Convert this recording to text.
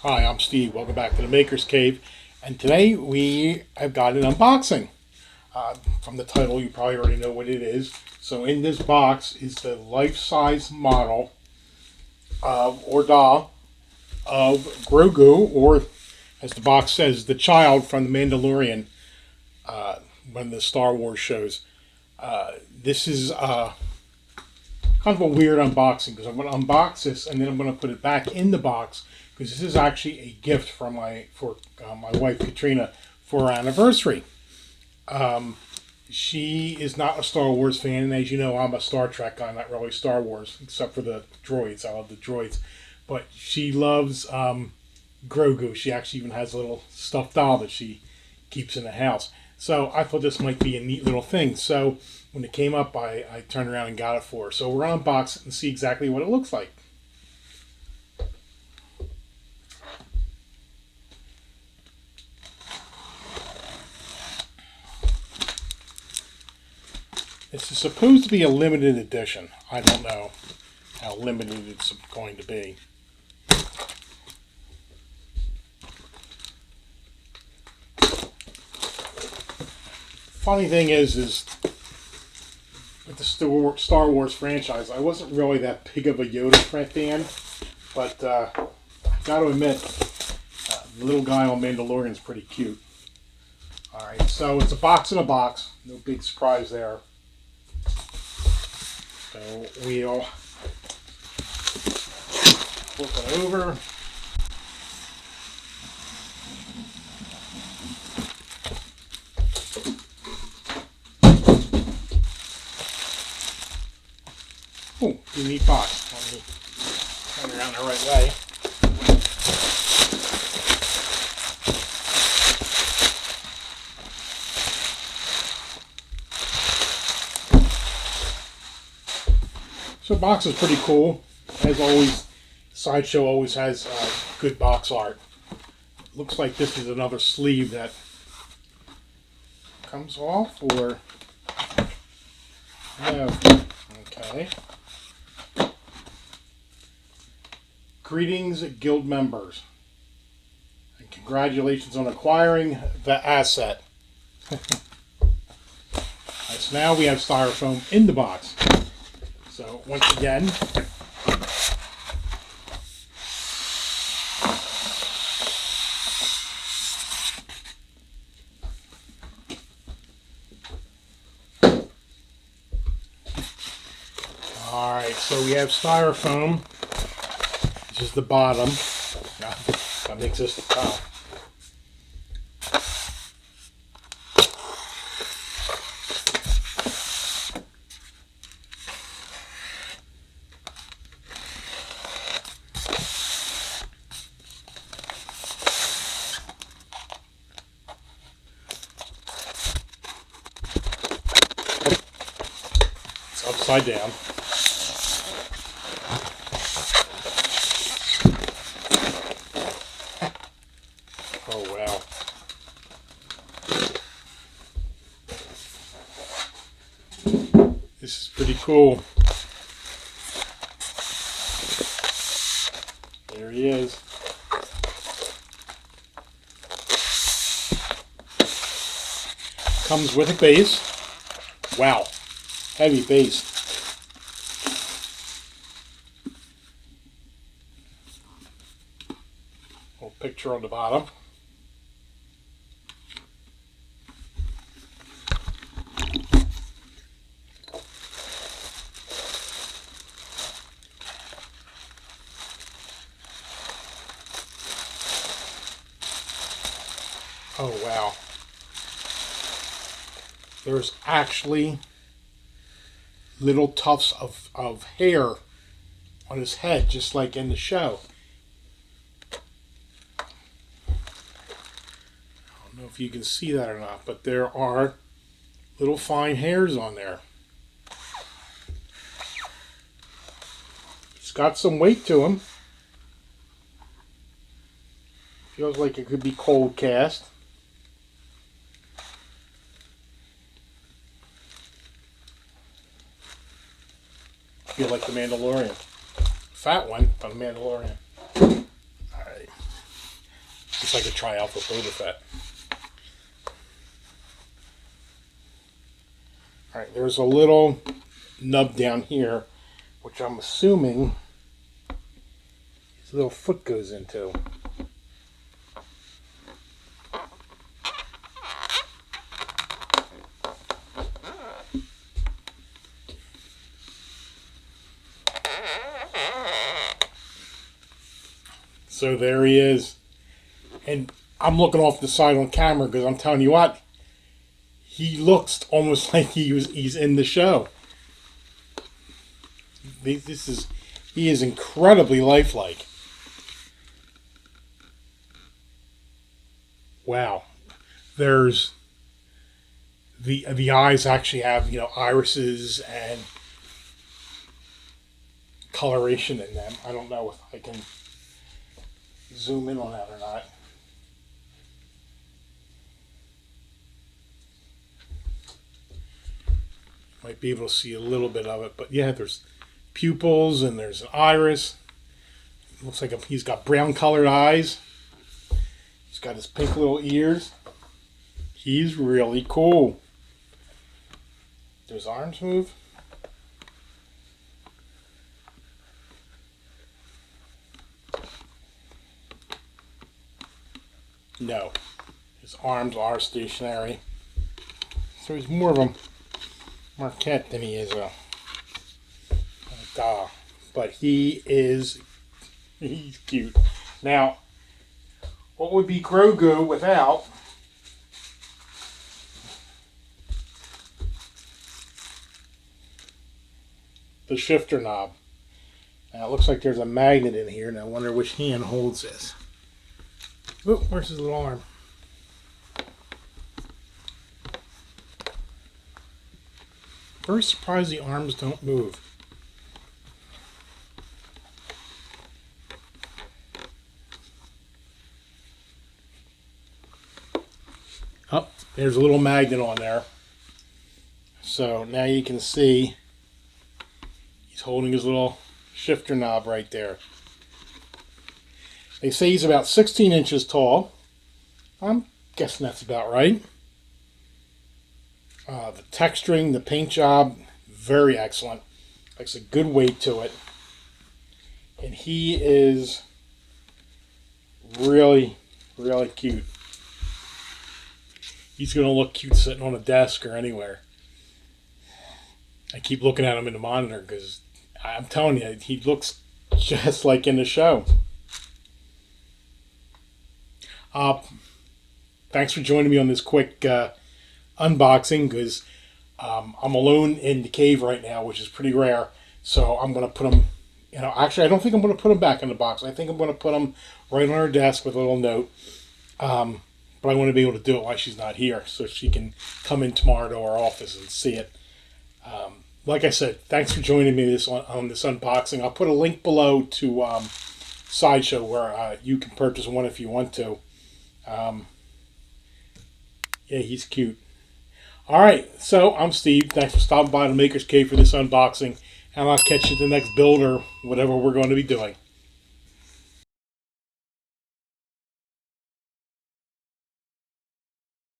Hi, I'm Steve. Welcome back to the Maker's Cave. And today we have got an unboxing. From the title, you probably already know what it is. So in this box is the life-size model or doll of Grogu, or as the box says, the child from The Mandalorian, one of the Star Wars shows. This is kind of a weird unboxing because I'm going to unbox this and then I'm going to put it back in the box, because this is actually a gift from my wife Katrina for our anniversary. She is not a Star Wars fan, and as you know, I'm a Star Trek guy, not really Star Wars, except for the droids. I love the droids, but she loves Grogu. She actually even has a little stuffed doll that she keeps in the house. So I thought this might be a neat little thing. So when it came up, I turned around and got it for her. So we're going to unbox it and see exactly what it looks like. This is supposed to be a limited edition. I don't know how limited it's going to be. Funny thing is with the Star Wars franchise, I wasn't really that big of a Yoda fan, but I got to admit, the little guy on Mandalorian is pretty cute. All right, so it's a box in a box. No big surprise there. So we'll flip it over. Oh, neat box. Let me turn it around the right way. So the box is pretty cool. As always, Sideshow always has good box art. Looks like this is another sleeve that comes off, or no. Okay. Greetings, guild members, and congratulations on acquiring the asset. So now we have styrofoam in the box. So once again, all right, so we have styrofoam. This is the bottom. That makes this the top. It's upside down. Oh, wow. This is pretty cool. There he is. Comes with a base. Wow. Heavy base. Little picture on the bottom. Oh, wow. There's actually little tufts of hair on his head, just like in the show. I don't know if you can see that or not, but there are little fine hairs on there. It's got some weight to him. Feels like it could be cold cast. Feel like the Mandalorian. Fat one, but a Mandalorian. Alright. It's like a tryout for Boba Fett. Alright, there's a little nub down here, which I'm assuming his little foot goes into. So there he is. And I'm looking off the side on camera because I'm telling you what, he looks almost like he's in the show. He is incredibly lifelike. Wow. There's the eyes actually have, irises and coloration in them. I don't know if I can zoom in on that or not. Might be able to see a little bit of it, but yeah, there's pupils and there's an iris. Looks like he's got brown colored eyes. He's got his pink little ears. He's really cool. Do his arms move? No. His arms are stationary. So he's more of a marquette than he is a doll. But he's cute. Now, what would be Grogu without the shifter knob? Now it looks like there's a magnet in here, and I wonder which hand holds this. Oh, where's his little arm? Very surprised the arms don't move. Oh, there's a little magnet on there. So now you can see he's holding his little shifter knob right there. They say he's about 16 inches tall. I'm guessing that's about right. The texturing, the paint job, very excellent. Likes a good weight to it. And he is really, really cute. He's going to look cute sitting on a desk or anywhere. I keep looking at him in the monitor because I'm telling you, he looks just like in the show. Thanks for joining me on this quick unboxing because I'm alone in the cave right now, which is pretty rare. So I'm going to put them, actually I don't think I'm going to put them back in the box. I think I'm going to put them right on her desk with a little note. But I want to be able to do it while she's not here so she can come in tomorrow to our office and see it. Like I said, thanks for joining me on this unboxing. I'll put a link below to Sideshow where you can purchase one if you want to. Yeah, he's cute. Alright, so I'm Steve. Thanks for stopping by the Maker's Cave for this unboxing. And I'll catch you at the next build or whatever we're going to be doing.